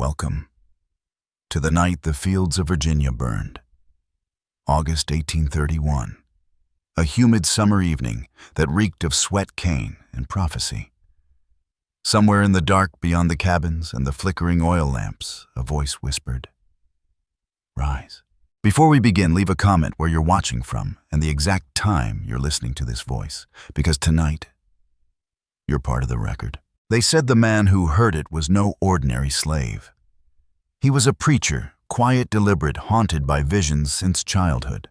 Welcome to the night the fields of Virginia burned. August 1831. A humid summer evening that reeked of sweat cane and prophecy. Somewhere in the dark beyond the cabins and the flickering oil lamps, a voice whispered, "Rise." Before we begin, leave a comment where you're watching from and the exact time you're listening to this voice, because tonight, you're part of the record. They said the man who heard it was no ordinary slave. He was a preacher, quiet, deliberate, haunted by visions since childhood.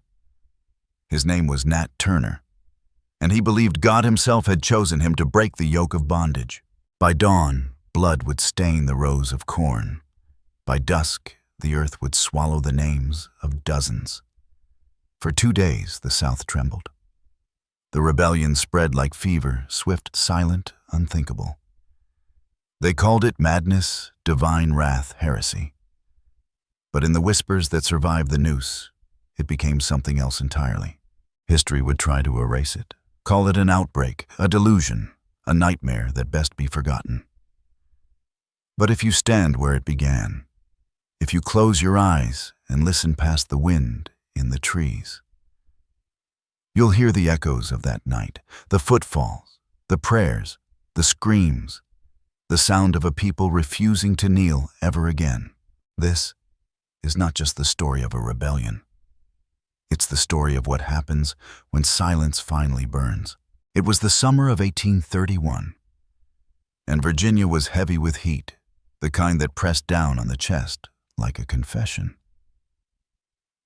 His name was Nat Turner, and he believed God himself had chosen him to break the yoke of bondage. By dawn, blood would stain the rows of corn. By dusk, the earth would swallow the names of dozens. For 2 days, the South trembled. The rebellion spread like fever, swift, silent, unthinkable. They called it madness, divine wrath, heresy. But in the whispers that survived the noose, it became something else entirely. History would try to erase it, call it an outbreak, a delusion, a nightmare that best be forgotten. But if you stand where it began, if you close your eyes and listen past the wind in the trees, you'll hear the echoes of that night, the footfalls, the prayers, the screams, the sound of a people refusing to kneel ever again. This is not just the story of a rebellion. It's the story of what happens when silence finally burns. It was the summer of 1831, and Virginia was heavy with heat, the kind that pressed down on the chest like a confession.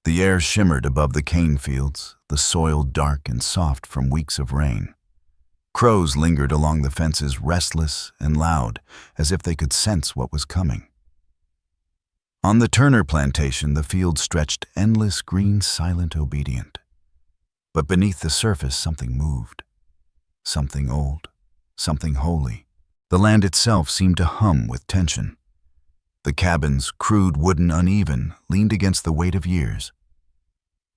The air shimmered above the cane fields, the soil dark and soft from weeks of rain. Crows lingered along the fences, restless and loud, as if they could sense what was coming. On the Turner plantation, the field stretched endless, green, silent, obedient. But beneath the surface, something moved. Something old, something holy. The land itself seemed to hum with tension. The cabins, crude, wooden, uneven, leaned against the weight of years.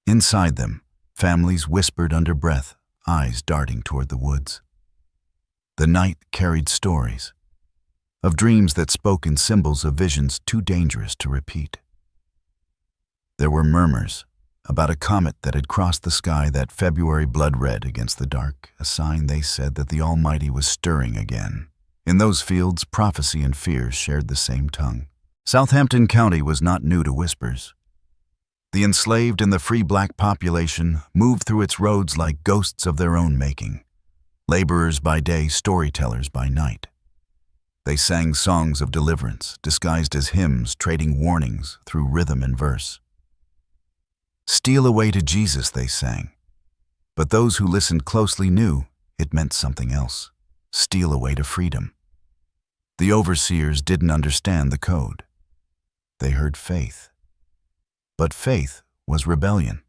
Inside them, families whispered under breath, eyes darting toward the woods. The night carried stories of dreams that spoke in symbols of visions too dangerous to repeat. There were murmurs about a comet that had crossed the sky that February blood red against the dark, a sign, they said, that the Almighty was stirring again. In those fields, prophecy and fear shared the same tongue. Southampton County was not new to whispers. The enslaved and the free black population moved through its roads like ghosts of their own making. Laborers by day, storytellers by night. They sang songs of deliverance, disguised as hymns, trading warnings through rhythm and verse. Steal away to Jesus, they sang. But those who listened closely knew it meant something else. Steal away to freedom. The overseers didn't understand the code. They heard faith. But faith was rebellion.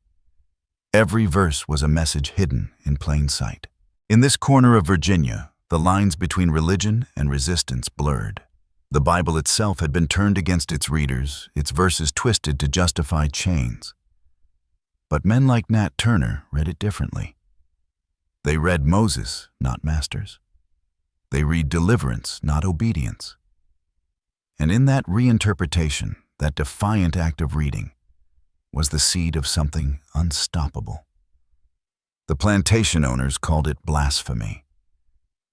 Every verse was a message hidden in plain sight. In this corner of Virginia, the lines between religion and resistance blurred. The Bible itself had been turned against its readers, its verses twisted to justify chains. But men like Nat Turner read it differently. They read Moses, not masters. They read deliverance, not obedience. And in that reinterpretation, that defiant act of reading, was the seed of something unstoppable. The plantation owners called it blasphemy.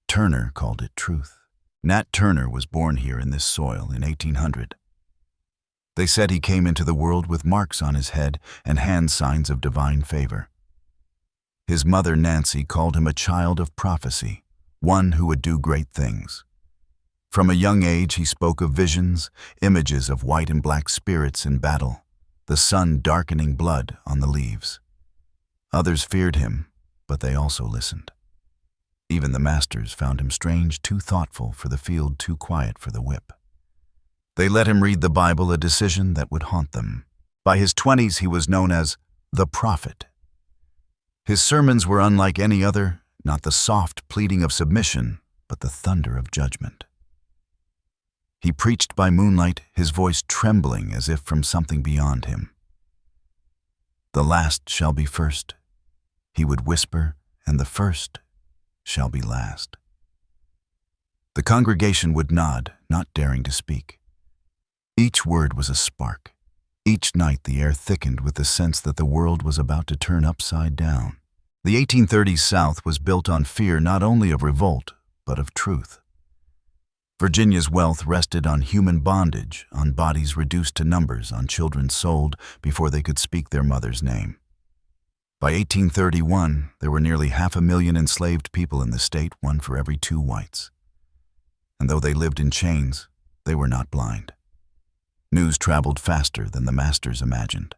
Turner called it truth. Nat Turner was born here in this soil in 1800. They said he came into the world with marks on his head and hand signs of divine favor. His mother, Nancy, called him a child of prophecy, one who would do great things. From a young age, he spoke of visions, images of white and black spirits in battle, the sun darkening blood on the leaves. Others feared him, but they also listened. Even the masters found him strange, too thoughtful for the field, too quiet for the whip. They let him read the Bible, a decision that would haunt them. By his 20s, he was known as the prophet. His sermons were unlike any other, not the soft pleading of submission, but the thunder of judgment. He preached by moonlight, his voice trembling as if from something beyond him. "The last shall be first," he would whisper, "and the first shall be last." The congregation would nod, not daring to speak. Each word was a spark. Each night the air thickened with the sense that the world was about to turn upside down. The 1830s South was built on fear not only of revolt, but of truth. Virginia's wealth rested on human bondage, on bodies reduced to numbers, on children sold before they could speak their mother's name. By 1831, there were nearly 500,000 enslaved people in the state, one for every 2 whites. And though they lived in chains, they were not blind. News traveled faster than the masters imagined.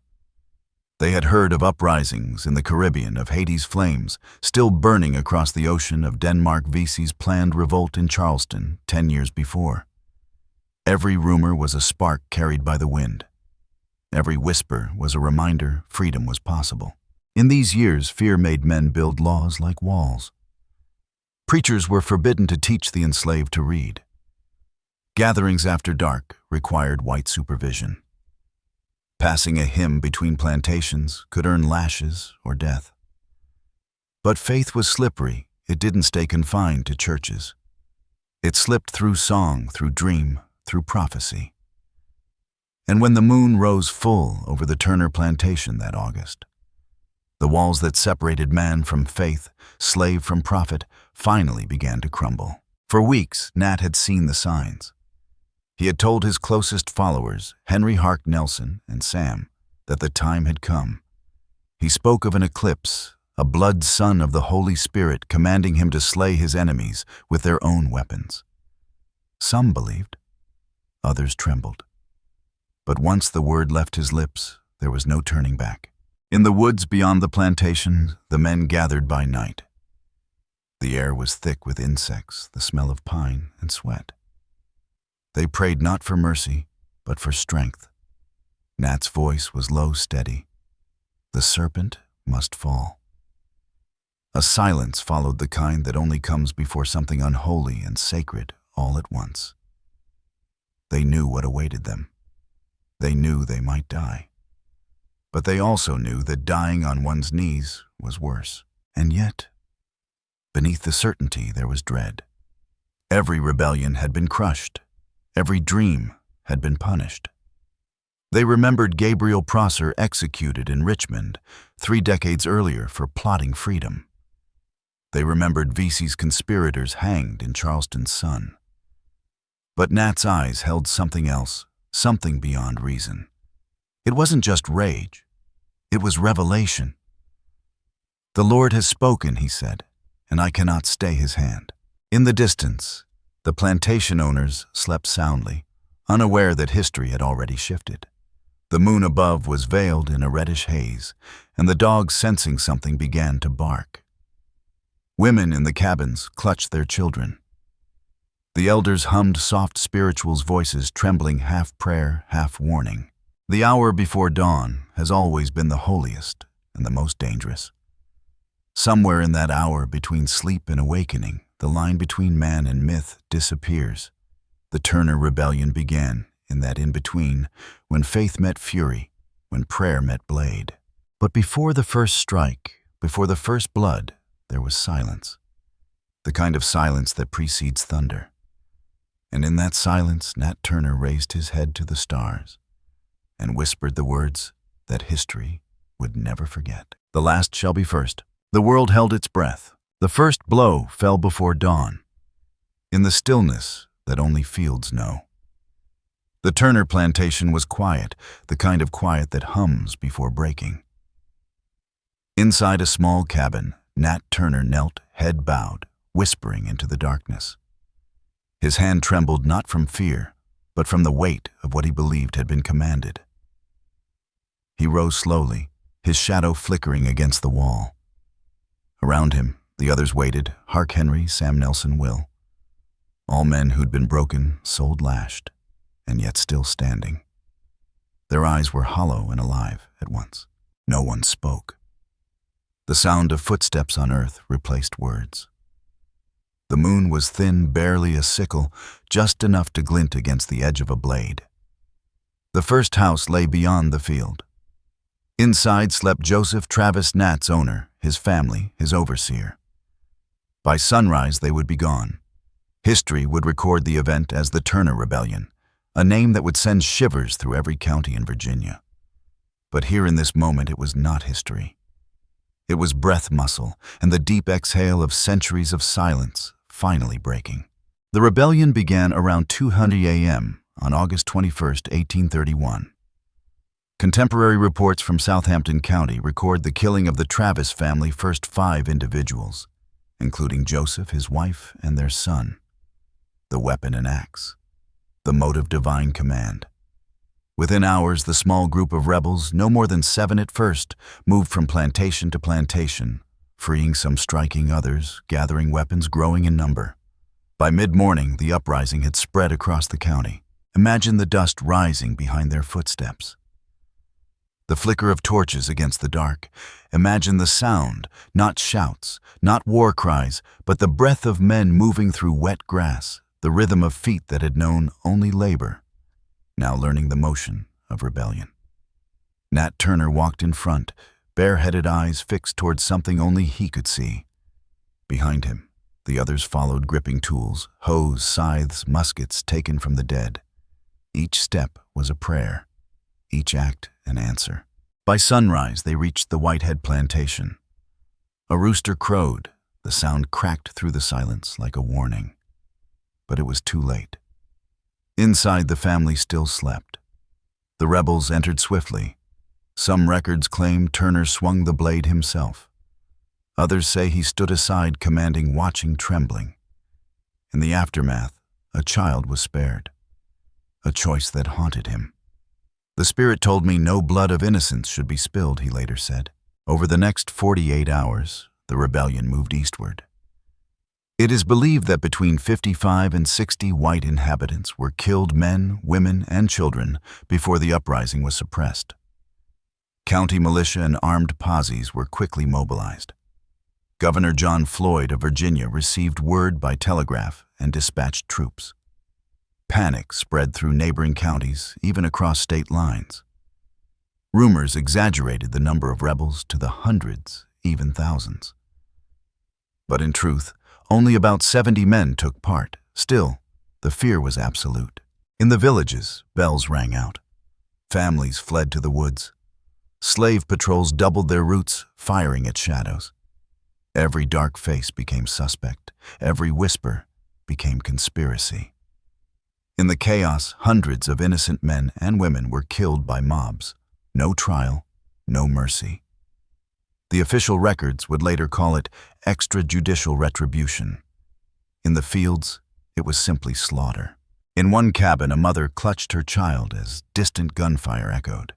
They had heard of uprisings in the Caribbean, of Haiti's flames still burning across the ocean, of Denmark Vesey's planned revolt in Charleston 10 years before. Every rumor was a spark carried by the wind. Every whisper was a reminder freedom was possible. In these years, fear made men build laws like walls. Preachers were forbidden to teach the enslaved to read. Gatherings after dark required white supervision. Passing a hymn between plantations could earn lashes or death. But faith was slippery. It didn't stay confined to churches. It slipped through song, through dream, through prophecy. And when the moon rose full over the Turner plantation that August, the walls that separated man from faith, slave from prophet, finally began to crumble. For weeks, Nat had seen the signs. He had told his closest followers, Henry Hart Nelson and Sam, that the time had come. He spoke of an eclipse, a blood sun of the Holy Spirit commanding him to slay his enemies with their own weapons. Some believed, others trembled. But once the word left his lips, there was no turning back. In the woods beyond the plantation, the men gathered by night. The air was thick with insects, the smell of pine and sweat. They prayed not for mercy, but for strength. Nat's voice was low, steady. The serpent must fall. A silence followed, the kind that only comes before something unholy and sacred all at once. They knew what awaited them. They knew they might die. But they also knew that dying on one's knees was worse. And yet, beneath the certainty there was dread. Every rebellion had been crushed. Every dream had been punished. They remembered Gabriel Prosser executed in Richmond 3 decades earlier for plotting freedom. They remembered Vesey's conspirators hanged in Charleston's sun. But Nat's eyes held something else, something beyond reason. It wasn't just rage. It was revelation. "The Lord has spoken," he said, "and I cannot stay his hand." In the distance, the plantation owners slept soundly, unaware that history had already shifted. The moon above was veiled in a reddish haze, and the dogs, sensing something, began to bark. Women in the cabins clutched their children. The elders hummed soft spirituals' voices, trembling half prayer, half warning. The hour before dawn has always been the holiest and the most dangerous. Somewhere in that hour between sleep and awakening, the line between man and myth disappears. The Turner Rebellion began in that in-between, when faith met fury, when prayer met blade. But before the first strike, before the first blood, there was silence. The kind of silence that precedes thunder. And in that silence, Nat Turner raised his head to the stars and whispered the words that history would never forget. "The last shall be first." The world held its breath. The first blow fell before dawn, in the stillness that only fields know. The Turner plantation was quiet, the kind of quiet that hums before breaking. Inside a small cabin, Nat Turner knelt, head bowed, whispering into the darkness. His hand trembled not from fear, but from the weight of what he believed had been commanded. He rose slowly, his shadow flickering against the wall. Around him, the others waited, Hark Henry, Sam Nelson, Will. All men who'd been broken, soul lashed, and yet still standing. Their eyes were hollow and alive at once. No one spoke. The sound of footsteps on earth replaced words. The moon was thin, barely a sickle, just enough to glint against the edge of a blade. The first house lay beyond the field. Inside slept Joseph Travis, Nat's owner, his family, his overseer. By sunrise they would be gone. History would record the event as the Turner Rebellion, a name that would send shivers through every county in Virginia. But here in this moment it was not history. It was breath muscle and the deep exhale of centuries of silence finally breaking. The rebellion began around 2:00 a.m. on August 21, 1831. Contemporary reports from Southampton County record the killing of the Travis family first 5 individuals, including Joseph, his wife, and their son. The weapon an axe. The motive divine command. Within hours, the small group of rebels, no more than 7 at first, moved from plantation to plantation, freeing some, striking others, gathering weapons, growing in number. By mid-morning, the uprising had spread across the county. Imagine the dust rising behind their footsteps. The flicker of torches against the dark. Imagine the sound, not shouts, not war cries, but the breath of men moving through wet grass, the rhythm of feet that had known only labor, now learning the motion of rebellion. Nat Turner walked in front, bare-headed eyes fixed towards something only he could see. Behind him, the others followed, gripping tools, hoes, scythes, muskets taken from the dead. Each step was a prayer, each act an answer. By sunrise, they reached the Whitehead plantation. A rooster crowed, the sound cracked through the silence like a warning. But it was too late. Inside, the family still slept. The rebels entered swiftly. Some records claim Turner swung the blade himself. Others say he stood aside, commanding, watching, trembling. In the aftermath, a child was spared, a choice that haunted him. "The Spirit told me no blood of innocence should be spilled," he later said. Over the next 48 hours, the rebellion moved eastward. It is believed that between 55 and 60 white inhabitants were killed, men, women, and children, before the uprising was suppressed. County militia and armed posses were quickly mobilized. Governor John Floyd of Virginia received word by telegraph and dispatched troops. Panic spread through neighboring counties, even across state lines. Rumors exaggerated the number of rebels to the hundreds, even thousands. But in truth, only about 70 men took part. Still, the fear was absolute. In the villages, bells rang out. Families fled to the woods. Slave patrols doubled their routes, firing at shadows. Every dark face became suspect. Every whisper became conspiracy. In the chaos, hundreds of innocent men and women were killed by mobs. No trial, no mercy. The official records would later call it extrajudicial retribution. In the fields, it was simply slaughter. In one cabin, a mother clutched her child as distant gunfire echoed.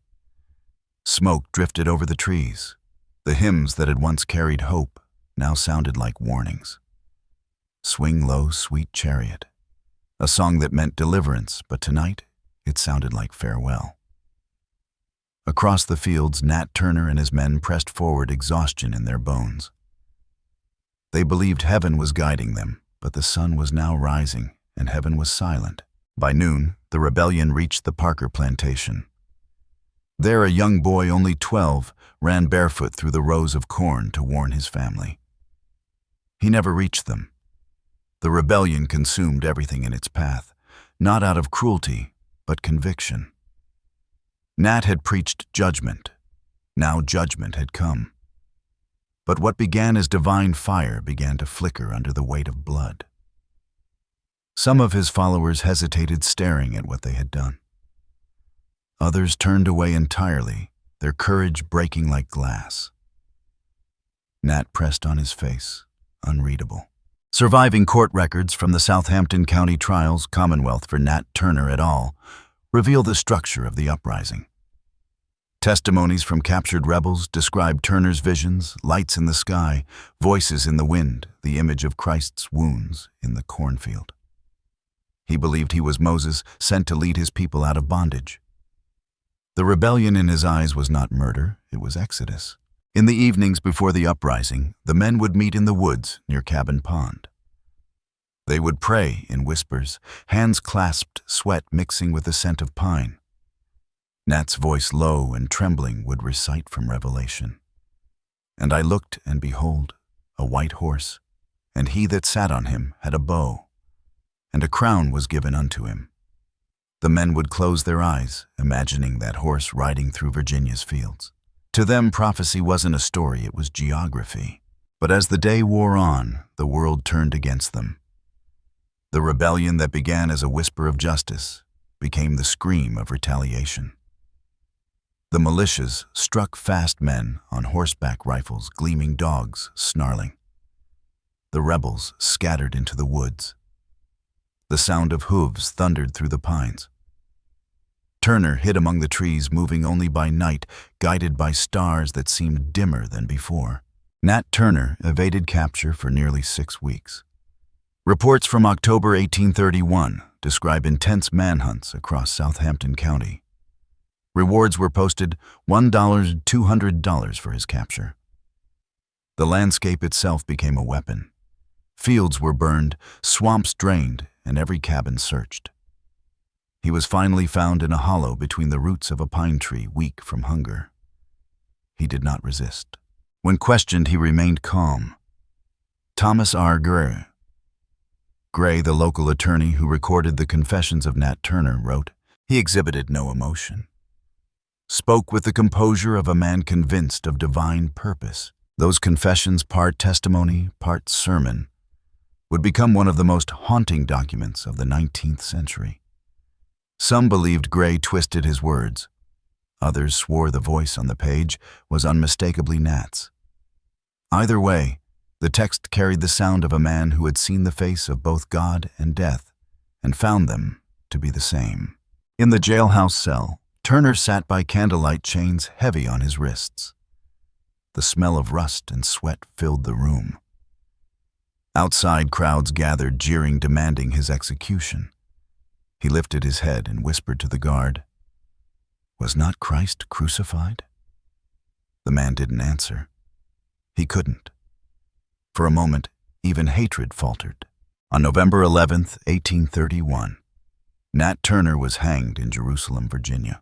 Smoke drifted over the trees. The hymns that had once carried hope now sounded like warnings. "Swing low, sweet chariot," a song that meant deliverance, but tonight it sounded like farewell. Across the fields, Nat Turner and his men pressed forward, exhaustion in their bones. They believed heaven was guiding them, but the sun was now rising, and heaven was silent. By noon, the rebellion reached the Parker plantation. There, a young boy, only 12, ran barefoot through the rows of corn to warn his family. He never reached them. The rebellion consumed everything in its path, not out of cruelty, but conviction. Nat had preached judgment. Now judgment had come. But what began as divine fire began to flicker under the weight of blood. Some of his followers hesitated, staring at what they had done. Others turned away entirely, their courage breaking like glass. Nat pressed on his face, unreadable. Surviving court records from the Southampton County trials, Commonwealth for Nat Turner et al., reveal the structure of the uprising. Testimonies from captured rebels describe Turner's visions, lights in the sky, voices in the wind, the image of Christ's wounds in the cornfield. He believed he was Moses, sent to lead his people out of bondage. The rebellion in his eyes was not murder, it was exodus. In the evenings before the uprising, the men would meet in the woods near Cabin Pond. They would pray in whispers, hands clasped, sweat mixing with the scent of pine. Nat's voice, low and trembling, would recite from Revelation. "And I looked, and behold, a white horse, and he that sat on him had a bow, and a crown was given unto him. The men would close their eyes, imagining that horse riding through Virginia's fields. To them, prophecy wasn't a story, it was geography. But as the day wore on, the world turned against them. The rebellion that began as a whisper of justice became the scream of retaliation. The militias struck fast men on horseback rifles, gleaming dogs snarling. The rebels scattered into the woods. The sound of hooves thundered through the pines. Turner hid among the trees, moving only by night, guided by stars that seemed dimmer than before. Nat Turner evaded capture for nearly 6 weeks. Reports from October 1831 describe intense manhunts across Southampton County. Rewards were posted, $1 to $200 for his capture. The landscape itself became a weapon. Fields were burned, swamps drained, and every cabin searched. He was finally found in a hollow between the roots of a pine tree, weak from hunger. He did not resist. When questioned, he remained calm. Thomas R. Gray, the local attorney who recorded the confessions of Nat Turner, wrote, "He exhibited no emotion. Spoke with the composure of a man convinced of divine purpose. Those confessions, part testimony, part sermon, would become one of the most haunting documents of the 19th century. Some believed Gray twisted his words. Others swore the voice on the page was unmistakably Nat's. Either way, the text carried the sound of a man who had seen the face of both God and death and found them to be the same. In the jailhouse cell, Turner sat by candlelight, chains heavy on his wrists. The smell of rust and sweat filled the room. Outside, crowds gathered, jeering, demanding his execution. He lifted his head and whispered to the guard, "Was not Christ crucified?" The man didn't answer. He couldn't. For a moment, even hatred faltered. On November 11th, 1831, Nat Turner was hanged in Jerusalem, Virginia.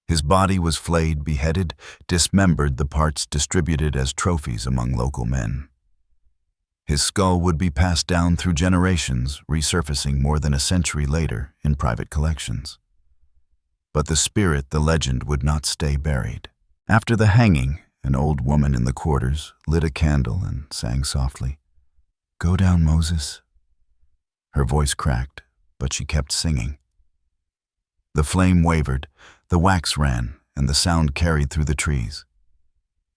His body was flayed, beheaded, dismembered, the parts distributed as trophies among local men. His skull would be passed down through generations, resurfacing more than a century later in private collections. But the spirit, the legend, would not stay buried. After the hanging, an old woman in the quarters lit a candle and sang softly, "Go down, Moses." Her voice cracked, but she kept singing. The flame wavered, the wax ran, and the sound carried through the trees.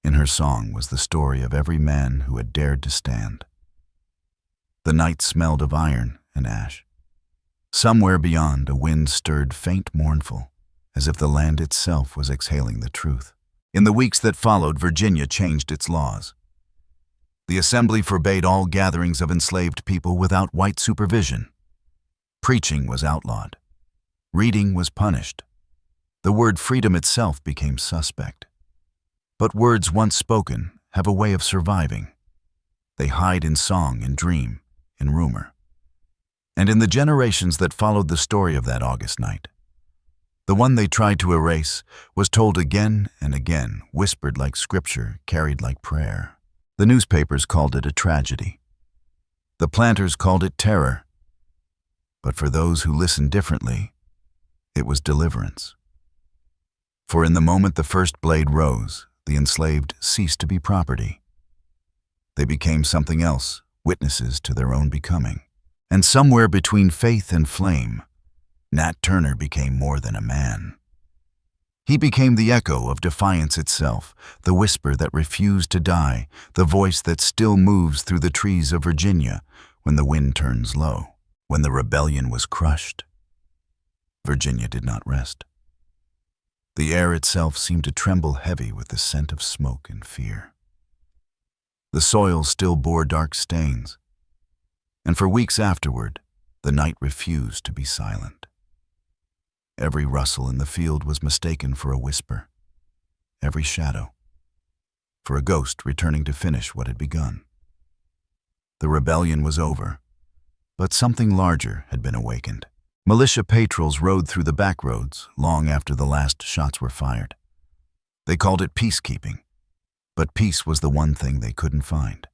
In her song was the story of every man who had dared to stand. The night smelled of iron and ash. Somewhere beyond, a wind stirred faint, mournful, as if the land itself was exhaling the truth. In the weeks that followed, Virginia changed its laws. The Assembly forbade all gatherings of enslaved people without white supervision. Preaching was outlawed. Reading was punished. The word freedom itself became suspect. But words once spoken have a way of surviving. They hide in song, in dream, in rumor. And in the generations that followed the story of that August night, the one they tried to erase was told again and again, whispered like scripture, carried like prayer. The newspapers called it a tragedy. The planters called it terror. But for those who listened differently, it was deliverance. For in the moment the first blade rose, the enslaved ceased to be property. They became something else, witnesses to their own becoming. And somewhere between faith and flame, Nat Turner became more than a man. He became the echo of defiance itself, the whisper that refused to die, the voice that still moves through the trees of Virginia when the wind turns low. When the rebellion was crushed, Virginia did not rest. The air itself seemed to tremble heavy with the scent of smoke and fear. The soil still bore dark stains, and for weeks afterward, the night refused to be silent. Every rustle in the field was mistaken for a whisper, every shadow for a ghost returning to finish what had begun. The rebellion was over, but something larger had been awakened. Militia patrols rode through the back roads long after the last shots were fired. They called it peacekeeping, but peace was the one thing they couldn't find.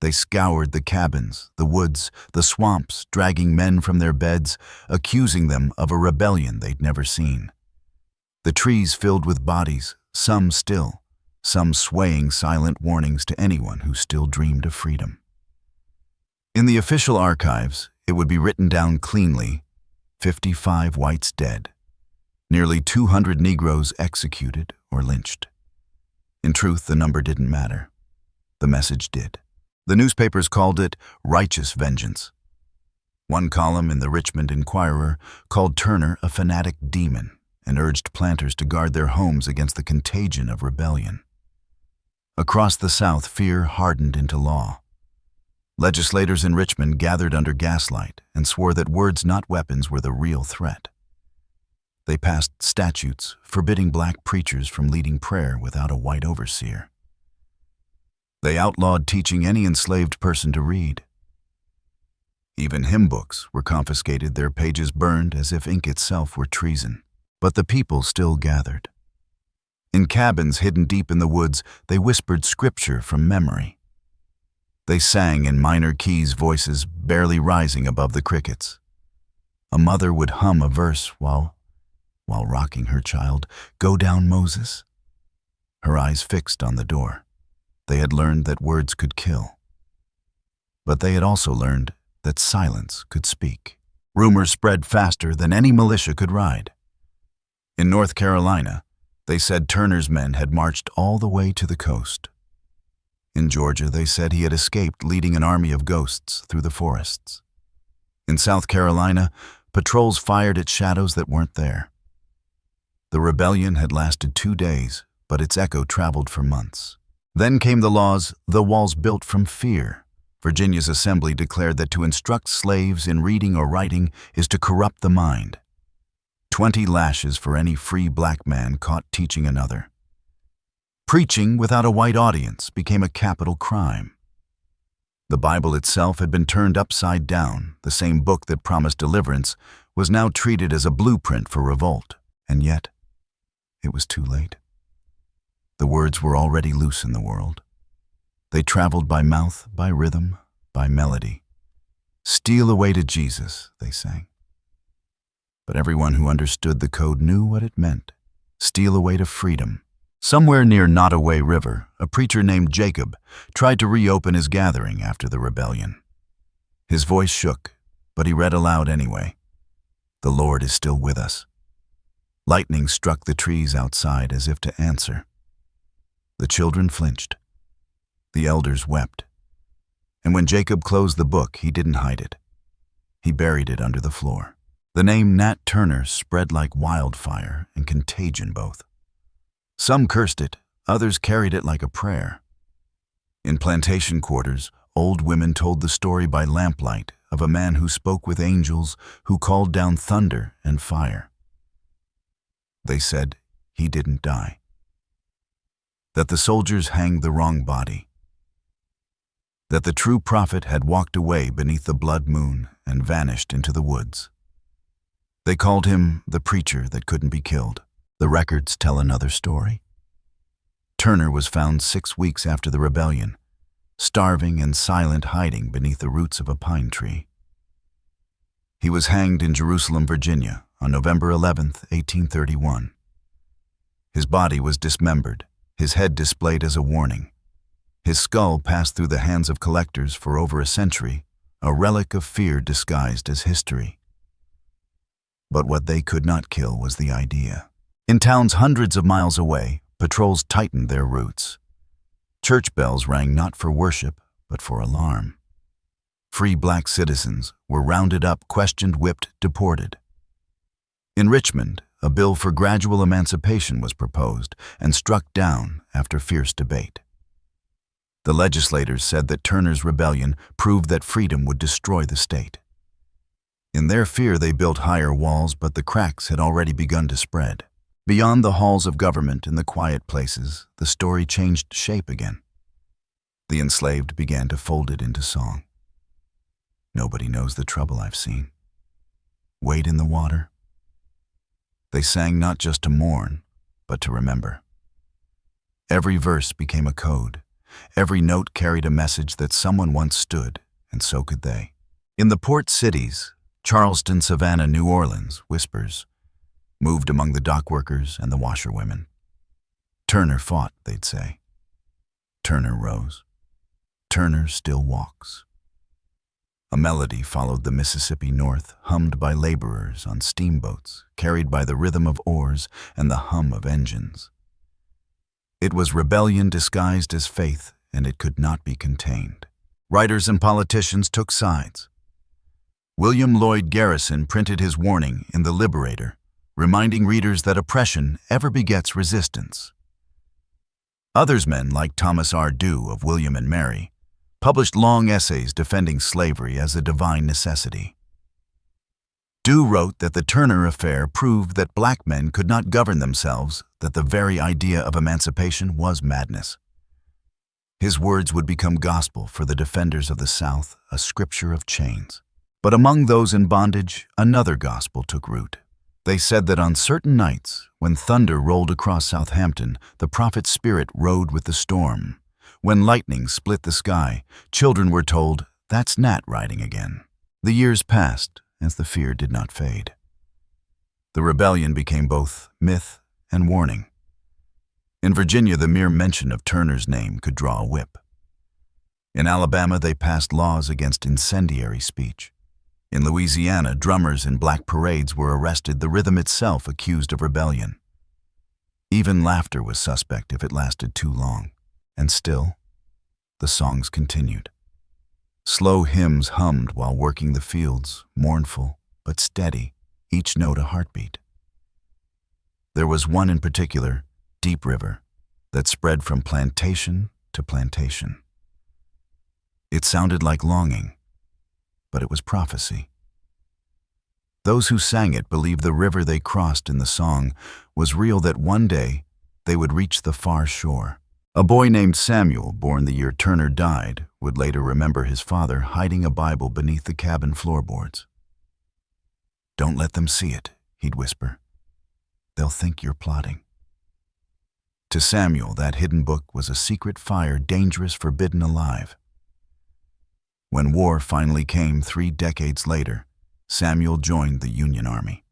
They scoured the cabins, the woods, the swamps, dragging men from their beds, accusing them of a rebellion they'd never seen. The trees filled with bodies, some still, some swaying silent warnings to anyone who still dreamed of freedom. In the official archives, it would be written down cleanly, 55 whites dead, nearly 200 Negroes executed or lynched. In truth, the number didn't matter. The message did. The newspapers called it righteous vengeance. One column in the Richmond Enquirer called Turner a fanatic demon and urged planters to guard their homes against the contagion of rebellion. Across the South, fear hardened into law. Legislators in Richmond gathered under gaslight and swore that words, not weapons, were the real threat. They passed statutes forbidding black preachers from leading prayer without a white overseer. They outlawed teaching any enslaved person to read. Even hymn books were confiscated, their pages burned as if ink itself were treason. But the people still gathered. In cabins hidden deep in the woods, they whispered scripture from memory. They sang in minor keys, voices barely rising above the crickets. A mother would hum a verse while rocking her child, "Go down, Moses," her eyes fixed on the door. They had learned that words could kill. But they had also learned that silence could speak. Rumors spread faster than any militia could ride. In North Carolina, they said Turner's men had marched all the way to the coast. In Georgia, they said he had escaped leading an army of ghosts through the forests. In South Carolina, patrols fired at shadows that weren't there. The rebellion had lasted 2 days, but its echo traveled for months. Then came the laws, the walls built from fear. Virginia's assembly declared that to instruct slaves in reading or writing is to corrupt the mind. 20 lashes for any free black man caught teaching another. Preaching without a white audience became a capital crime. The Bible itself had been turned upside down. The same book that promised deliverance was now treated as a blueprint for revolt. And yet, it was too late. The words were already loose in the world. They traveled by mouth, by rhythm, by melody. "Steal away to Jesus," they sang. But everyone who understood the code knew what it meant. Steal away to freedom. Somewhere near Nottoway River, a preacher named Jacob tried to reopen his gathering after the rebellion. His voice shook, but he read aloud anyway. "The Lord is still with us." Lightning struck the trees outside as if to answer. The children flinched. The elders wept. And when Jacob closed the book, he didn't hide it. He buried it under the floor. The name Nat Turner spread like wildfire and contagion both. Some cursed it, others carried it like a prayer. In plantation quarters, old women told the story by lamplight of a man who spoke with angels, who called down thunder and fire. They said he didn't die, that the soldiers hanged the wrong body, that the true prophet had walked away beneath the blood moon and vanished into the woods. They called him the preacher that couldn't be killed. The records tell another story. Turner was found 6 weeks after the rebellion, starving and silent, hiding beneath the roots of a pine tree. He was hanged in Jerusalem, Virginia, on November 11, 1831. His body was dismembered, his head displayed as a warning. His skull passed through the hands of collectors for over a century, a relic of fear disguised as history. But what they could not kill was the idea. In towns hundreds of miles away, patrols tightened their routes. Church bells rang not for worship, but for alarm. Free black citizens were rounded up, questioned, whipped, deported. In Richmond, a bill for gradual emancipation was proposed and struck down after fierce debate. The legislators said that Turner's rebellion proved that freedom would destroy the state. In their fear, they built higher walls, but the cracks had already begun to spread. Beyond the halls of government and the quiet places, the story changed shape again. The enslaved began to fold it into song. "Nobody knows the trouble I've seen. Wade in the water." They sang not just to mourn, but to remember. Every verse became a code, Every note carried a message that someone once stood, and so could they. In the port cities, Charleston, Savannah, New Orleans, whispers moved among the dock workers and the washerwomen. Turner fought, they'd say. Turner rose. Turner still walks. A melody followed the Mississippi north, hummed by laborers on steamboats, carried by the rhythm of oars and the hum of engines. It was rebellion disguised as faith, and it could not be contained. Writers and politicians took sides. William Lloyd Garrison printed his warning in The Liberator, reminding readers that oppression ever begets resistance. Others men, like Thomas R. Dew of William and Mary, published long essays defending slavery as a divine necessity. Dew wrote that the Turner affair proved that black men could not govern themselves, that the very idea of emancipation was madness. His words would become gospel for the defenders of the South, a scripture of chains. But among those in bondage, another gospel took root. They said that on certain nights, when thunder rolled across Southampton, the prophet's spirit rode with the storm. When lightning split the sky, children were told, "That's Nat riding again." The years passed, as the fear did not fade. The rebellion became both myth and warning. In Virginia, the mere mention of Turner's name could draw a whip. In Alabama, they passed laws against incendiary speech. In Louisiana, drummers in black parades were arrested, the rhythm itself accused of rebellion. Even laughter was suspect if it lasted too long. And still, the songs continued. Slow hymns hummed while working the fields, mournful but steady, each note a heartbeat. There was one in particular, Deep River, that spread from plantation to plantation. It sounded like longing, but it was prophecy. Those who sang it believed the river they crossed in the song was real, that one day they would reach the far shore. A boy named Samuel, born the year Turner died, would later remember his father hiding a Bible beneath the cabin floorboards. "Don't let them see it," he'd whisper. "They'll think you're plotting." To Samuel, that hidden book was a secret fire, dangerous, forbidden alive. When war finally came 3 decades later, Samuel joined the Union Army.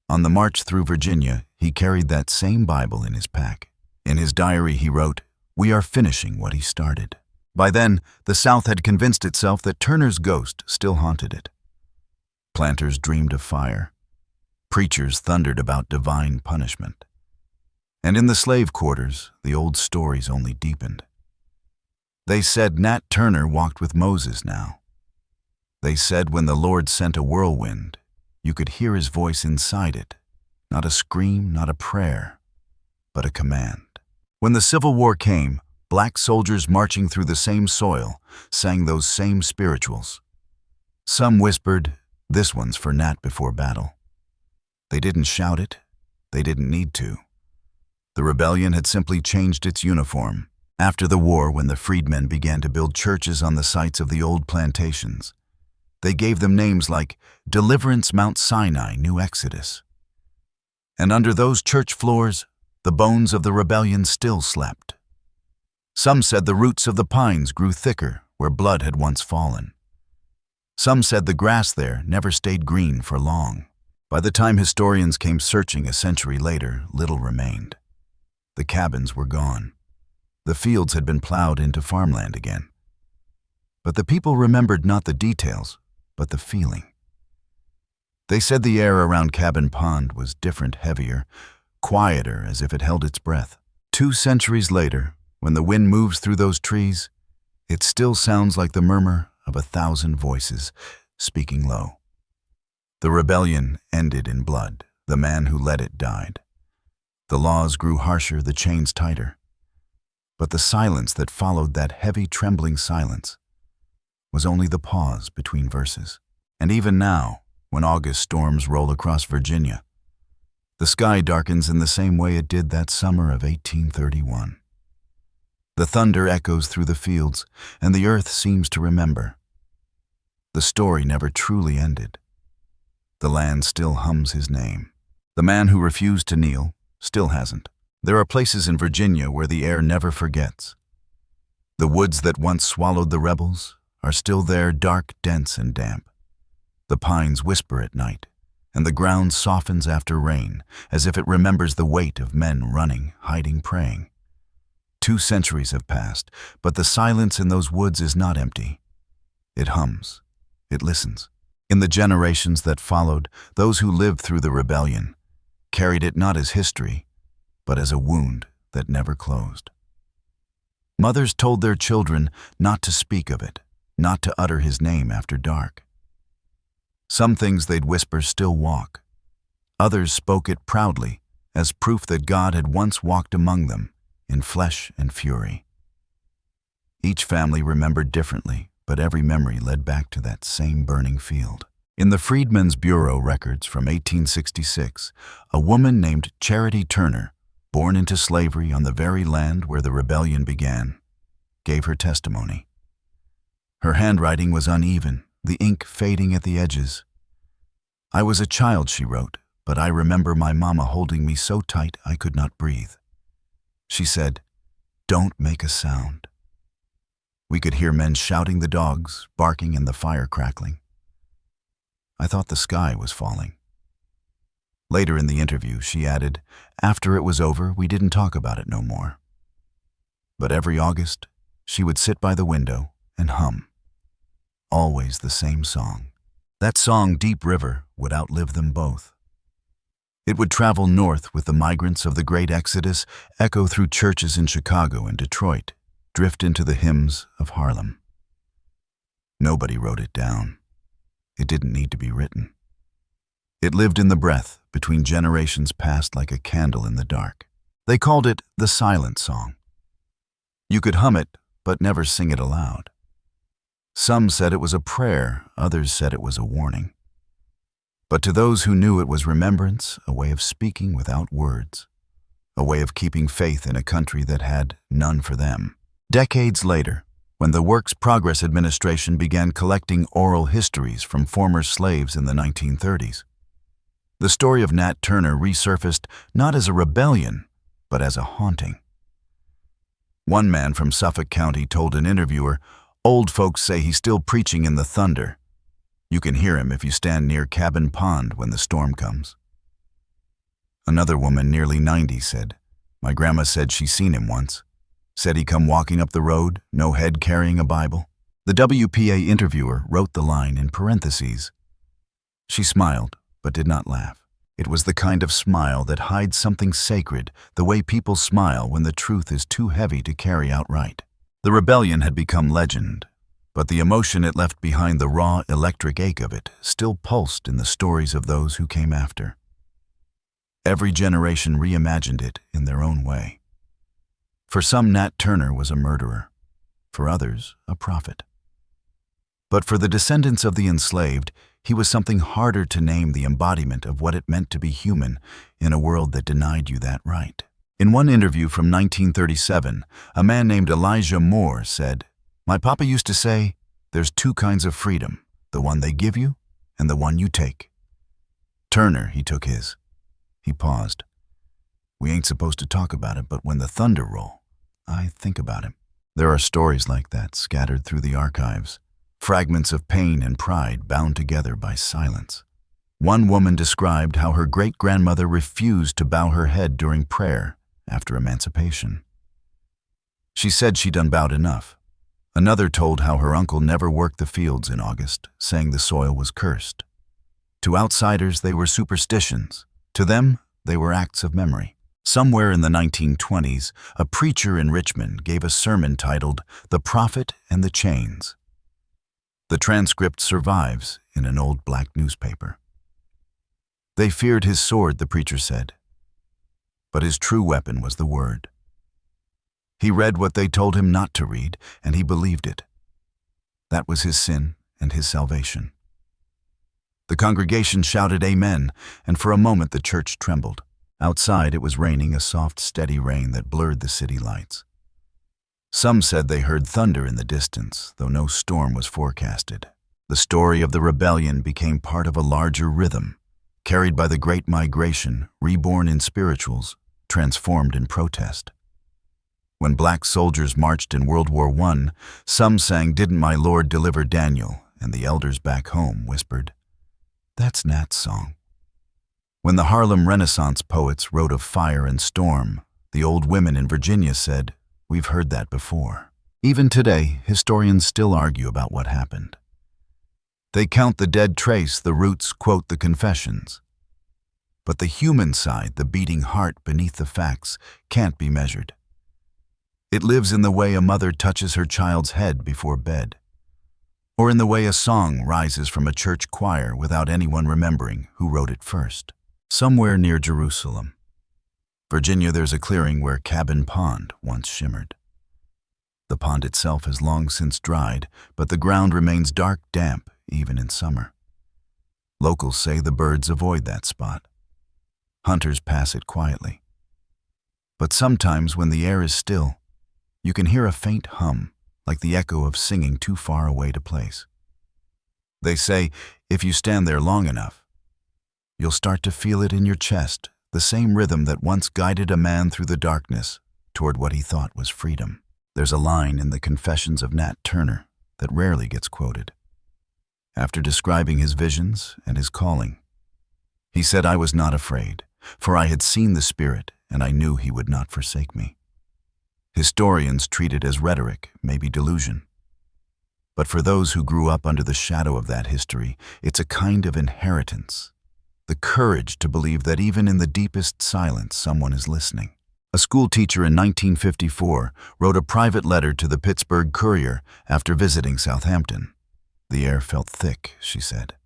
On the march through Virginia, he carried that same Bible in his pack. In his diary, he wrote, "We are finishing what he started." By then, the South had convinced itself that Turner's ghost still haunted it. Planters dreamed of fire. Preachers thundered about divine punishment. And in the slave quarters, the old stories only deepened. They said Nat Turner walked with Moses now. They said when the Lord sent a whirlwind, you could hear his voice inside it, not a scream, not a prayer, but a command. When the Civil War came, black soldiers marching through the same soil sang those same spirituals. Some whispered, "This one's for Nat before battle." They didn't shout it. They didn't need to. The rebellion had simply changed its uniform. After the war, when the freedmen began to build churches on the sites of the old plantations, they gave them names like Deliverance Mount Sinai, New Exodus. And under those church floors, the bones of the rebellion still slept. Some said the roots of the pines grew thicker where blood had once fallen. Some said the grass there never stayed green for long. By the time historians came searching a century later, little remained. The cabins were gone. The fields had been plowed into farmland again. But the people remembered not the details, but the feeling. They said the air around Cabin Pond was different, heavier, quieter, as if it held its breath. 2 centuries later, when the wind moves through those trees, it still sounds like the murmur of 1,000 voices speaking low. The rebellion ended in blood. The man who led it died. The laws grew harsher, the chains tighter. But the silence that followed, that heavy, trembling silence, was only the pause between verses. And even now, when August storms roll across Virginia, the sky darkens in the same way it did that summer of 1831. The thunder echoes through the fields, and the earth seems to remember. The story never truly ended. The land still hums his name. The man who refused to kneel still hasn't. There are places in Virginia where the air never forgets. The woods that once swallowed the rebels are still there, dark, dense, and damp. The pines whisper at night, and the ground softens after rain, as if it remembers the weight of men running, hiding, praying. 2 centuries have passed, but the silence in those woods is not empty. It hums. It listens. In the generations that followed, those who lived through the rebellion carried it not as history, but as a wound that never closed. Mothers told their children not to speak of it, not to utter his name after dark. Some things they'd whisper still walk. Others spoke it proudly, as proof that God had once walked among them in flesh and fury. Each family remembered differently, but every memory led back to that same burning field. In the Freedmen's Bureau records from 1866, a woman named Charity Turner, born into slavery on the very land where the rebellion began, gave her testimony. Her handwriting was uneven, the ink fading at the edges. "I was a child," she wrote, "but I remember my mama holding me so tight I could not breathe. She said, 'Don't make a sound.' We could hear men shouting, the dogs barking, and the fire crackling. I thought the sky was falling." Later in the interview, she added, "After it was over, we didn't talk about it no more." But every August, she would sit by the window and hum. Always the same song. That song, Deep River, would outlive them both. It would travel north with the migrants of the Great Exodus, echo through churches in Chicago and Detroit, drift into the hymns of Harlem. Nobody wrote it down. It didn't need to be written. It lived in the breath, between generations passed like a candle in the dark. They called it the silent song. You could hum it, but never sing it aloud. Some said it was a prayer, others said it was a warning. But to those who knew, it was remembrance, a way of speaking without words, a way of keeping faith in a country that had none for them. Decades later, when the Works Progress Administration began collecting oral histories from former slaves in the 1930s, the story of Nat Turner resurfaced not as a rebellion, but as a haunting. One man from Suffolk County told an interviewer, "Old folks say he's still preaching in the thunder. You can hear him if you stand near Cabin Pond when the storm comes." Another woman, nearly 90, said, "My grandma said she seen him once. Said he come walking up the road, no head, carrying a Bible." The WPA interviewer wrote the line in parentheses. She smiled, but did not laugh. It was the kind of smile that hides something sacred, the way people smile when the truth is too heavy to carry outright. The rebellion had become legend, but the emotion it left behind, the raw, electric ache of it, still pulsed in the stories of those who came after. Every generation reimagined it in their own way. For some, Nat Turner was a murderer. For others, a prophet. But for the descendants of the enslaved, he was something harder to name, the embodiment of what it meant to be human in a world that denied you that right. In one interview from 1937, a man named Elijah Moore said, "My papa used to say, there's 2 kinds of freedom, the one they give you and the one you take." Turner, he took his. He paused. "We ain't supposed to talk about it, but when the thunder roll, I think about him." There are stories like that scattered through the archives, fragments of pain and pride bound together by silence. One woman described how her great-grandmother refused to bow her head during prayer after emancipation. She said she'd unbowed enough. Another told how her uncle never worked the fields in August, saying the soil was cursed. To outsiders, they were superstitions. To them, they were acts of memory. Somewhere in the 1920s, a preacher in Richmond gave a sermon titled "The Prophet and the Chains." The transcript survives in an old black newspaper. They feared his sword, the preacher said, but his true weapon was the word. He read what they told him not to read, and he believed it. That was his sin and his salvation. The congregation shouted amen, and for a moment the church trembled. Outside it was raining, a soft, steady rain that blurred the city lights. Some said they heard thunder in the distance, though no storm was forecasted. The story of the rebellion became part of a larger rhythm, carried by the Great Migration, reborn in spirituals, transformed in protest. When black soldiers marched in World War I, some sang, "Didn't my Lord deliver Daniel?" And the elders back home whispered, "That's Nat's song." When the Harlem Renaissance poets wrote of fire and storm, the old women in Virginia said, "We've heard that before." Even today, historians still argue about what happened. They count the dead trace, the roots quote the confessions. But the human side, the beating heart beneath the facts, can't be measured. It lives in the way a mother touches her child's head before bed, or in the way a song rises from a church choir without anyone remembering who wrote it first. Somewhere near Jerusalem, Virginia, there's a clearing where Cabin Pond once shimmered. The pond itself has long since dried, but the ground remains dark damp even in summer. Locals say the birds avoid that spot. Hunters pass it quietly. But sometimes when the air is still, you can hear a faint hum, like the echo of singing too far away to place. They say if you stand there long enough, you'll start to feel it in your chest, the same rhythm that once guided a man through the darkness toward what he thought was freedom. There's a line in the Confessions of Nat Turner that rarely gets quoted. After describing his visions and his calling, he said, "I was not afraid, for I had seen the Spirit, and I knew he would not forsake me." Historians treat it as rhetoric, maybe delusion. But for those who grew up under the shadow of that history, it's a kind of inheritance. The courage to believe that even in the deepest silence, someone is listening. A school teacher in 1954 wrote a private letter to the Pittsburgh Courier after visiting Southampton. "The air felt thick," she said.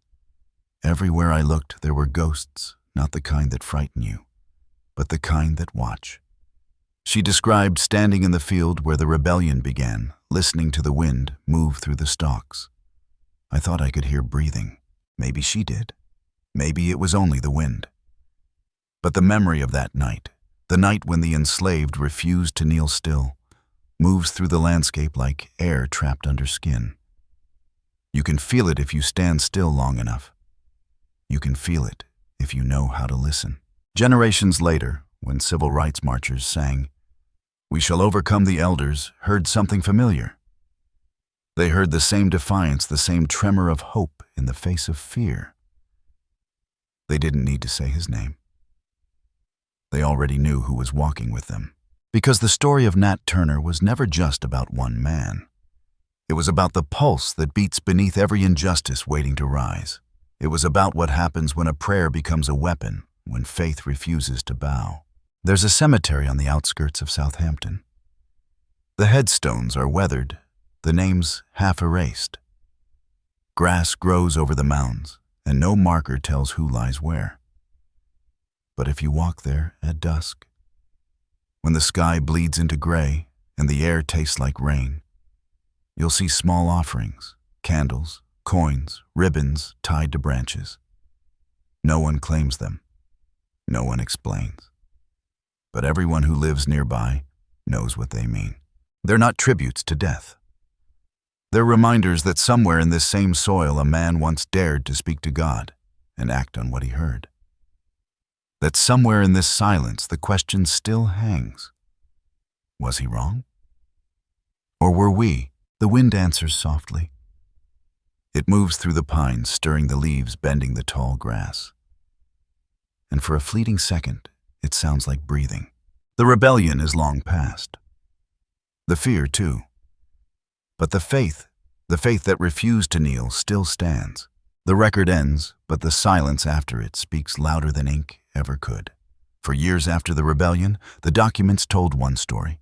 "Everywhere I looked, there were ghosts, not the kind that frighten you, but the kind that watch." She described standing in the field where the rebellion began, listening to the wind move through the stalks. "I thought I could hear breathing. Maybe she did. Maybe it was only the wind." But the memory of that night, the night when the enslaved refused to kneel still, moves through the landscape like air trapped under skin. You can feel it if you stand still long enough. You can feel it if you know how to listen. Generations later, when civil rights marchers sang, "We shall overcome," the elders heard something familiar. They heard the same defiance, the same tremor of hope in the face of fear. They didn't need to say his name. They already knew who was walking with them. Because the story of Nat Turner was never just about one man. It was about the pulse that beats beneath every injustice waiting to rise. It was about what happens when a prayer becomes a weapon, when faith refuses to bow. There's a cemetery on the outskirts of Southampton. The headstones are weathered, the names half erased. Grass grows over the mounds, and no marker tells who lies where. But if you walk there at dusk, when the sky bleeds into gray and the air tastes like rain, you'll see small offerings, candles, coins, ribbons tied to branches. No one claims them. No one explains. But everyone who lives nearby knows what they mean. They're not tributes to death. They're reminders that somewhere in this same soil a man once dared to speak to God and act on what he heard. That somewhere in this silence the question still hangs. Was he wrong? Or were we? The wind answers softly. It moves through the pines, stirring the leaves, bending the tall grass. And for a fleeting second, it sounds like breathing. The rebellion is long past. The fear, too. But the faith that refused to kneel, still stands. The record ends, but the silence after it speaks louder than ink ever could. For years after the rebellion, the documents told one story.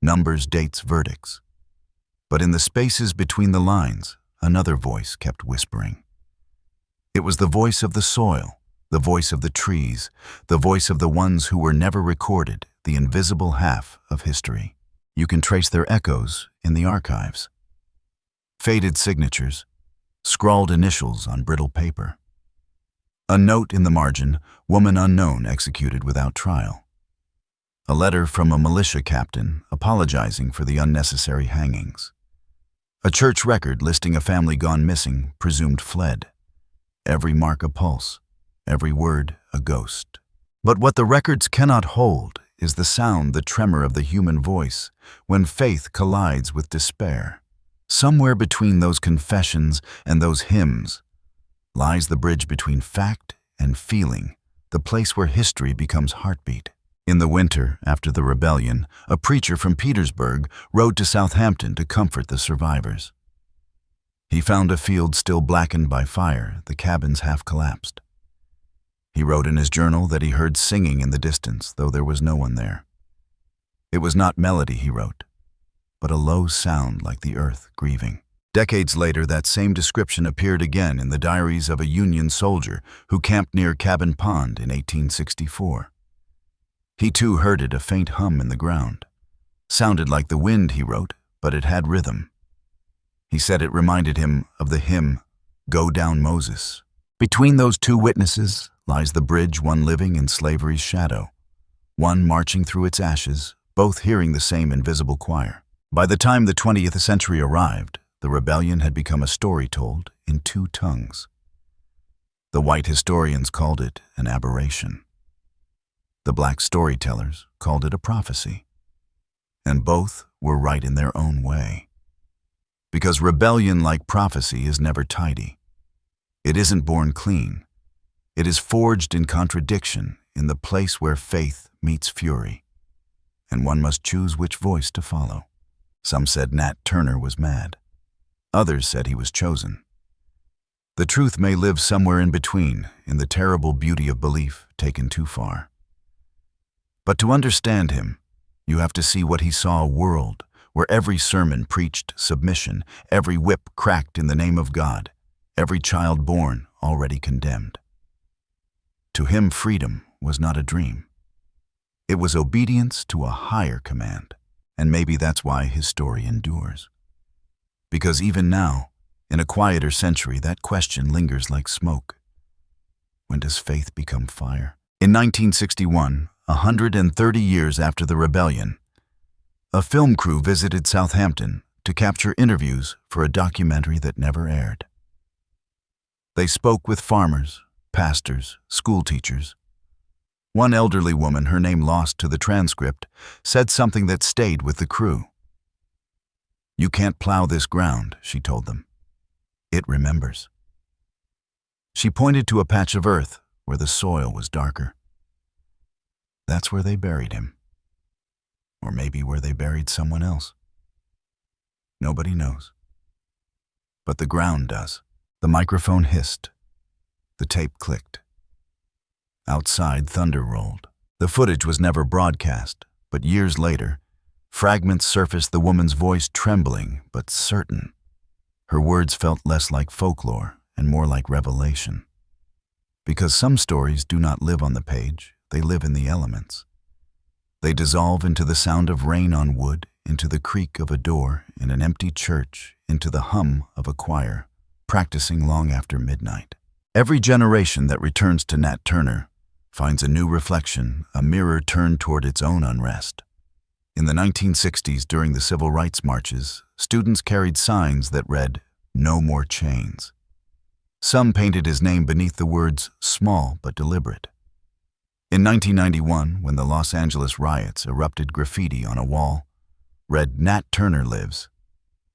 Numbers, dates, verdicts. But in the spaces between the lines, another voice kept whispering. It was the voice of the soil, the voice of the trees, the voice of the ones who were never recorded, the invisible half of history. You can trace their echoes in the archives. Faded signatures, scrawled initials on brittle paper. A note in the margin, "Woman unknown executed without trial." A letter from a militia captain apologizing for the unnecessary hangings. A church record listing a family gone missing, presumed fled. Every mark a pulse, every word a ghost. But what the records cannot hold is the sound, the tremor of the human voice, when faith collides with despair. Somewhere between those confessions and those hymns lies the bridge between fact and feeling, the place where history becomes heartbeat. In the winter, after the rebellion, a preacher from Petersburg rode to Southampton to comfort the survivors. He found a field still blackened by fire, the cabins half collapsed. He wrote in his journal that he heard singing in the distance, though there was no one there. It was not melody, he wrote, but a low sound like the earth grieving. Decades later, that same description appeared again in the diaries of a Union soldier who camped near Cabin Pond in 1864. He too heard it, a faint hum in the ground. Sounded like the wind, he wrote, but it had rhythm. He said it reminded him of the hymn, "Go Down Moses." Between those two witnesses lies the bridge, one living in slavery's shadow, one marching through its ashes, both hearing the same invisible choir. By the time the 20th century arrived, the rebellion had become a story told in two tongues. The white historians called it an aberration. The black storytellers called it a prophecy. And both were right in their own way. Because rebellion, like prophecy, is never tidy. It isn't born clean. It is forged in contradiction, in the place where faith meets fury. And one must choose which voice to follow. Some said Nat Turner was mad. Others said he was chosen. The truth may live somewhere in between, in the terrible beauty of belief taken too far. But to understand him, you have to see what he saw: a world where every sermon preached submission, every whip cracked in the name of God, every child born already condemned. To him, freedom was not a dream. It was obedience to a higher command, and maybe that's why his story endures. Because even now, in a quieter century, that question lingers like smoke. When does faith become fire? In 1961, 130 years after the rebellion, a film crew visited Southampton to capture interviews for a documentary that never aired. They spoke with farmers, pastors, school teachers. One elderly woman, her name lost to the transcript, said something that stayed with the crew. "You can't plow this ground," she told them. "It remembers." She pointed to a patch of earth where the soil was darker. That's where they buried him. Or maybe where they buried someone else. Nobody knows. But the ground does. The microphone hissed. The tape clicked. Outside, thunder rolled. The footage was never broadcast, but years later, fragments surfaced, the woman's voice trembling but certain. Her words felt less like folklore and more like revelation. Because some stories do not live on the page, they live in the elements. They dissolve into the sound of rain on wood, into the creak of a door in an empty church, into the hum of a choir, practicing long after midnight. Every generation that returns to Nat Turner finds a new reflection, a mirror turned toward its own unrest. In the 1960s, during the civil rights marches, students carried signs that read, "No more chains." Some painted his name beneath the words, "small but deliberate." In 1991, when the Los Angeles riots erupted, graffiti on a wall read, "Nat Turner lives."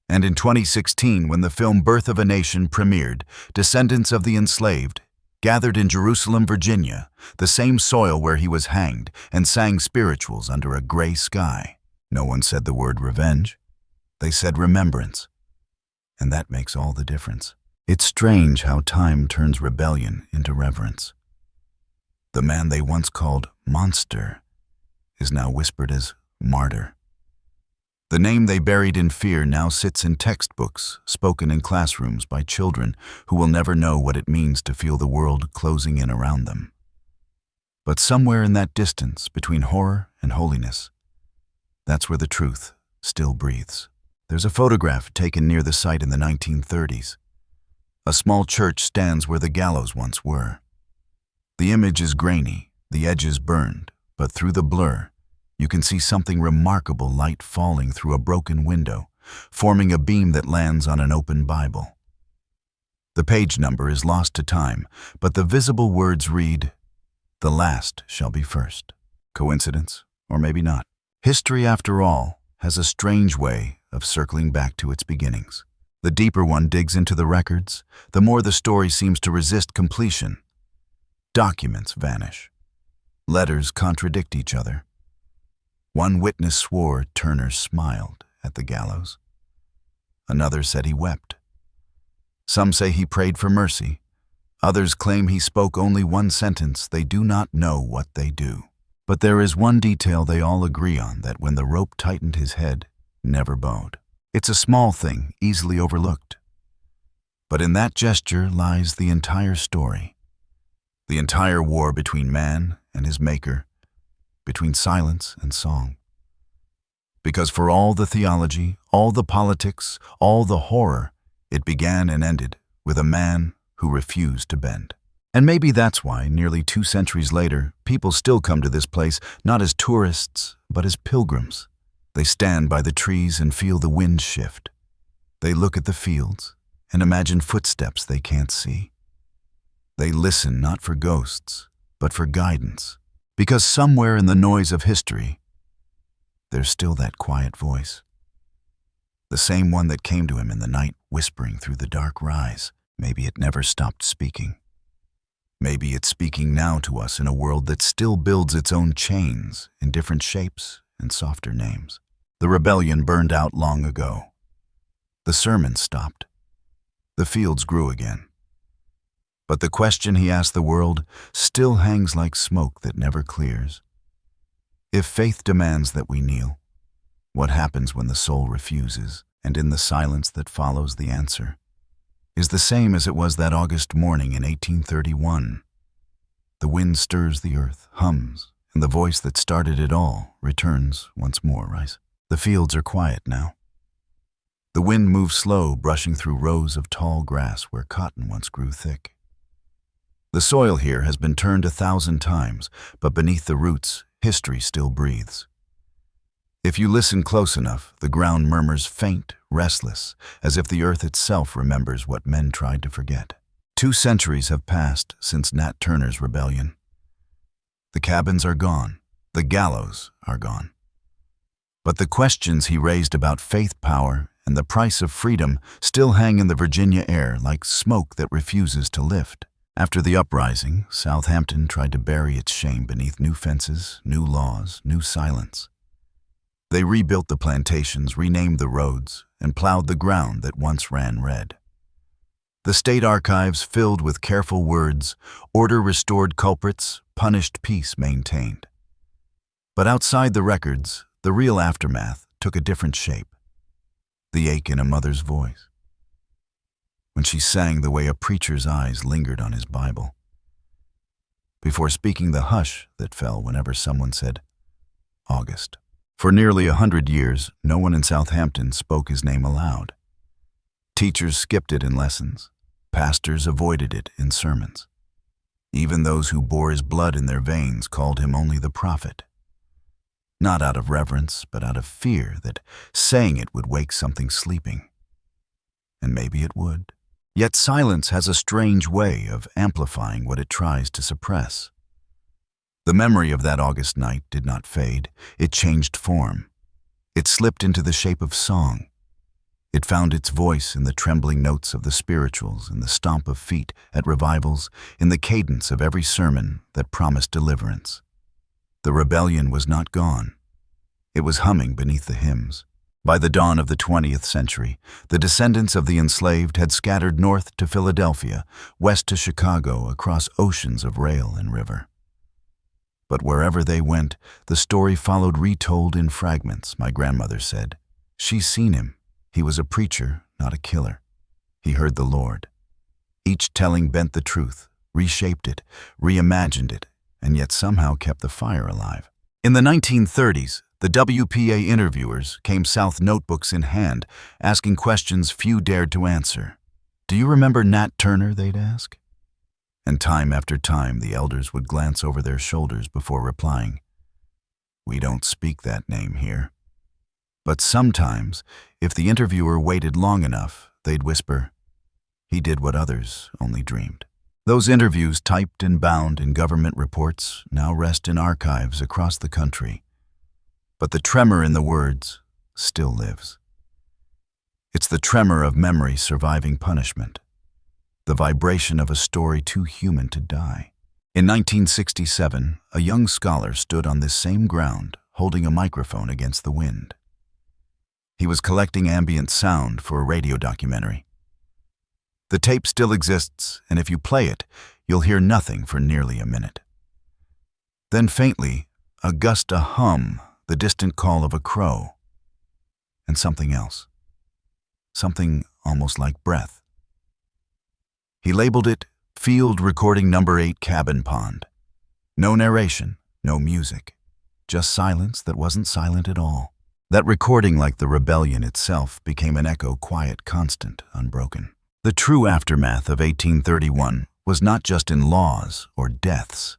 And in 2016, when the film Birth of a Nation premiered, descendants of the enslaved gathered in Jerusalem, Virginia, the same soil where he was hanged, and sang spirituals under a gray sky. No one said the word revenge. They said remembrance. And that makes all the difference. It's strange how time turns rebellion into reverence. The man they once called monster is now whispered as martyr. The name they buried in fear now sits in textbooks, spoken in classrooms by children who will never know what it means to feel the world closing in around them. But somewhere in that distance between horror and holiness, that's where the truth still breathes. There's a photograph taken near the site in the 1930s. A small church stands where the gallows once were. The image is grainy, the edges burned, but through the blur, you can see something remarkable: light falling through a broken window, forming a beam that lands on an open Bible. The page number is lost to time, but the visible words read, "The last shall be first." Coincidence or maybe not. History, after all, has a strange way of circling back to its beginnings. The deeper one digs into the records, the more the story seems to resist completion. Documents vanish. Letters contradict each other. One witness swore Turner smiled at the gallows. Another said he wept. Some say he prayed for mercy. Others claim he spoke only one sentence: "They do not know what they do." But there is one detail they all agree on, that when the rope tightened his head, never bowed. It's a small thing, easily overlooked. But in that gesture lies the entire story. The entire war between man and his maker, between silence and song. Because for all the theology, all the politics, all the horror, it began and ended with a man who refused to bend. And maybe that's why, nearly 2 centuries later, people still come to this place not as tourists, but as pilgrims. They stand by the trees and feel the wind shift. They look at the fields and imagine footsteps they can't see. They listen not for ghosts, but for guidance. Because somewhere in the noise of history, there's still that quiet voice. The same one that came to him in the night, whispering through the dark rise. Maybe it never stopped speaking. Maybe it's speaking now to us in a world that still builds its own chains in different shapes and softer names. The rebellion burned out long ago. The sermons stopped. The fields grew again. But the question he asked the world still hangs like smoke that never clears. If faith demands that we kneel, what happens when the soul refuses? And in the silence that follows, the answer is the same as it was that August morning in 1831. The wind stirs the earth, hums, and the voice that started it all returns once more, right? The fields are quiet now. The wind moves slow, brushing through rows of tall grass where cotton once grew thick. The soil here has been turned 1,000 times, but beneath the roots, history still breathes. If you listen close enough, the ground murmurs faint, restless, as if the earth itself remembers what men tried to forget. 2 centuries have passed since Nat Turner's rebellion. The cabins are gone. The gallows are gone. But the questions he raised about faith, power, and the price of freedom still hang in the Virginia air like smoke that refuses to lift. After the uprising, Southampton tried to bury its shame beneath new fences, new laws, new silence. They rebuilt the plantations, renamed the roads, and plowed the ground that once ran red. The state archives filled with careful words, order restored culprits, punished peace maintained. But outside the records, the real aftermath took a different shape. The ache in a mother's voice. When she sang the way a preacher's eyes lingered on his Bible. Before speaking the hush that fell whenever someone said, August. For nearly 100 years, no one in Southampton spoke his name aloud. Teachers skipped it in lessons. Pastors avoided it in sermons. Even those who bore his blood in their veins called him only the prophet. Not out of reverence, but out of fear that saying it would wake something sleeping. And maybe it would. Yet silence has a strange way of amplifying what it tries to suppress. The memory of that August night did not fade. It changed form. It slipped into the shape of song. It found its voice in the trembling notes of the spirituals, in the stomp of feet at revivals, in the cadence of every sermon that promised deliverance. The rebellion was not gone. It was humming beneath the hymns. By the dawn of the 20th century, the descendants of the enslaved had scattered north to Philadelphia, west to Chicago, across oceans of rail and river. But wherever they went, the story followed retold in fragments, my grandmother said. She's seen him. He was a preacher, not a killer. He heard the Lord. Each telling bent the truth, reshaped it, reimagined it, and yet somehow kept the fire alive. In the 1930s, the WPA interviewers came south, notebooks in hand, asking questions few dared to answer. Do you remember Nat Turner, they'd ask? And time after time, the elders would glance over their shoulders before replying, We don't speak that name here. But sometimes, if the interviewer waited long enough, they'd whisper, He did what others only dreamed. Those interviews, typed and bound in government reports, now rest in archives across the country. But the tremor in the words still lives. It's the tremor of memory surviving punishment, the vibration of a story too human to die. In 1967, a young scholar stood on this same ground, holding a microphone against the wind. He was collecting ambient sound for a radio documentary. The tape still exists, and if you play it, you'll hear nothing for nearly a minute. Then faintly, a gust, a hum, the distant call of a crow, and something else. Something almost like breath. He labeled it Field Recording Number 8 Cabin Pond. No narration, no music, just silence that wasn't silent at all. That recording, like the rebellion itself, became an echo, quiet, constant, unbroken. The true aftermath of 1831 was not just in laws or deaths.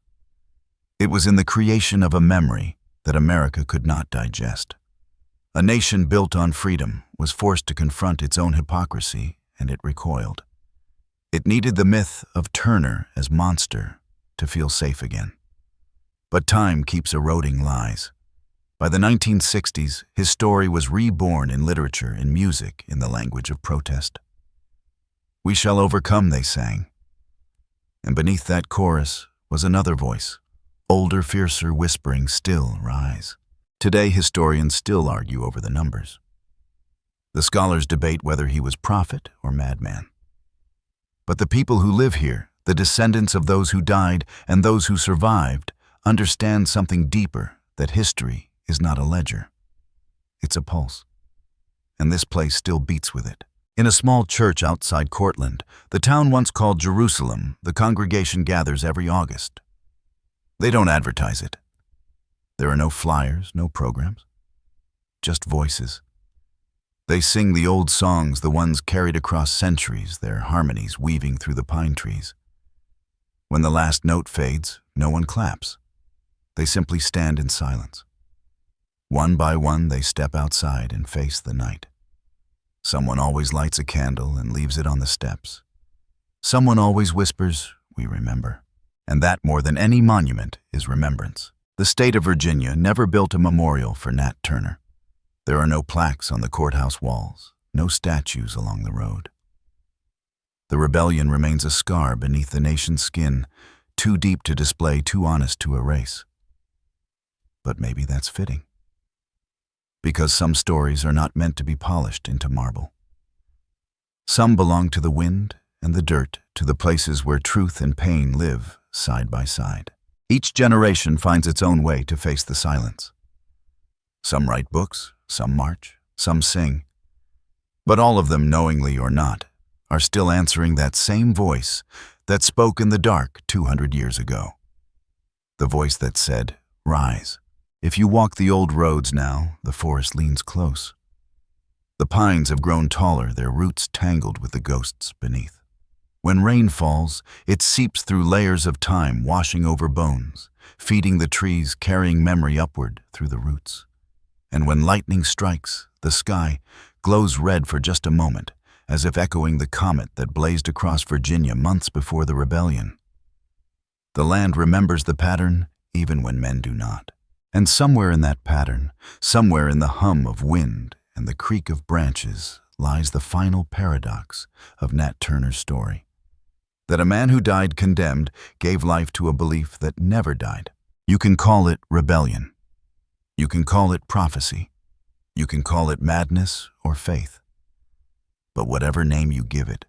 It was in the creation of a memory that America could not digest. A nation built on freedom was forced to confront its own hypocrisy, and it recoiled. It needed the myth of Turner as monster to feel safe again. But time keeps eroding lies. By the 1960s, his story was reborn in literature, in music, in the language of protest. "We shall overcome," they sang. And beneath that chorus was another voice, older, fiercer, whispering, "Still rise." Today, historians still argue over the numbers. The scholars debate whether he was prophet or madman. But the people who live here, the descendants of those who died and those who survived, understand something deeper, that history is not a ledger. It's a pulse. And this place still beats with it. In a small church outside Cortland, the town once called Jerusalem, the congregation gathers every August. They don't advertise it. There are no flyers, no programs, just voices. They sing the old songs, the ones carried across centuries, their harmonies weaving through the pine trees. When the last note fades, no one claps. They simply stand in silence. One by one, they step outside and face the night. Someone always lights a candle and leaves it on the steps. Someone always whispers, "We remember." And that, more than any monument, is remembrance. The state of Virginia never built a memorial for Nat Turner. There are no plaques on the courthouse walls, no statues along the road. The rebellion remains a scar beneath the nation's skin, too deep to display, too honest to erase. But maybe that's fitting. Because some stories are not meant to be polished into marble. Some belong to the wind and the dirt, to the places where truth and pain live side by side. Each generation finds its own way to face the silence. Some write books, some march, some sing. But all of them, knowingly or not, are still answering that same voice that spoke in the dark 200 years ago. The voice that said, "Rise." If you walk the old roads now, the forest leans close. The pines have grown taller, their roots tangled with the ghosts beneath. When rain falls, it seeps through layers of time, washing over bones, feeding the trees, carrying memory upward through the roots. And when lightning strikes, the sky glows red for just a moment, as if echoing the comet that blazed across Virginia months before the rebellion. The land remembers the pattern even when men do not. And somewhere in that pattern, somewhere in the hum of wind and the creak of branches, lies the final paradox of Nat Turner's story. That a man who died condemned gave life to a belief that never died. You can call it rebellion. You can call it prophecy. You can call it madness or faith. But whatever name you give it,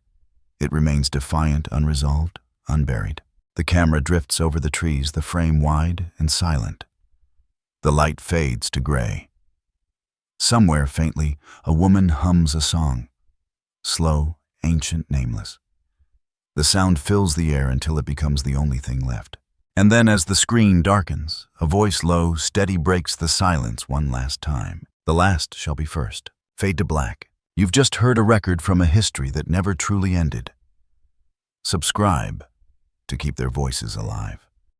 it remains defiant, unresolved, unburied. The camera drifts over the trees, the frame wide and silent. The light fades to gray. Somewhere, faintly, a woman hums a song. Slow, ancient, nameless. The sound fills the air until it becomes the only thing left. And then, as the screen darkens, a voice low, steady breaks the silence one last time. The last shall be first. Fade to black. You've just heard a record from a history that never truly ended. Subscribe to keep their voices alive.